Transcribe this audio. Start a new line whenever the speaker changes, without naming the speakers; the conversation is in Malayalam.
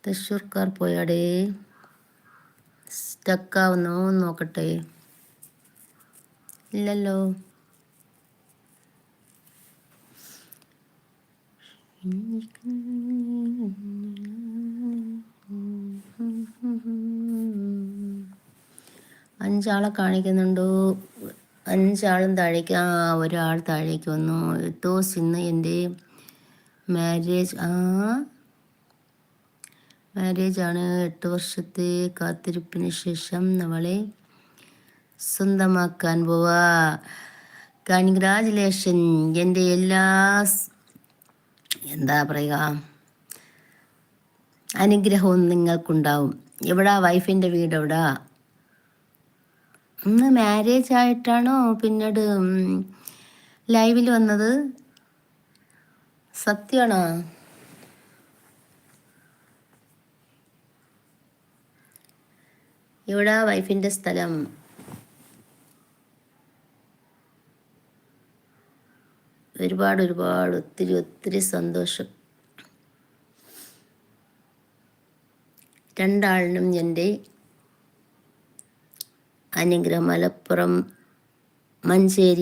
തൃശ്ശൂർക്കാർ പോയാടേ. സ്റ്റക്കാവുന്നോ നോക്കട്ടെ. ഇല്ലല്ലോ. അഞ്ചാളെ കാണിക്കുന്നുണ്ടോ? അഞ്ചാളും താഴേക്ക്. ഒരാൾ താഴേക്ക് വന്നു. ടോസ് ഇന്ന് എൻ്റെ മാരേജാണ്. 8 വർഷത്തെ കാത്തിരിപ്പിന് ശേഷം അവളെ സ്വന്തമാക്കാൻ പോവാ. കൺഗ്രാജുലേഷൻ. എൻ്റെ എല്ലാ എന്താ പറയുക അനുഗ്രഹവും നിങ്ങൾക്കുണ്ടാവും. എവിടാ വൈഫിൻ്റെ വീട്? എവിടാ? ഇന്ന് മാരേജ് ആയിട്ടാണോ പിന്നീട് ലൈവിൽ വന്നത്? സത്യമാണോ? എവിടാ വൈഫിൻ്റെ സ്ഥലം? ഒരുപാട് ഒത്തിരി സന്തോഷം. രണ്ടാളിനും എൻ്റെ അനുഗ്രഹം. മലപ്പുറം മഞ്ചേരി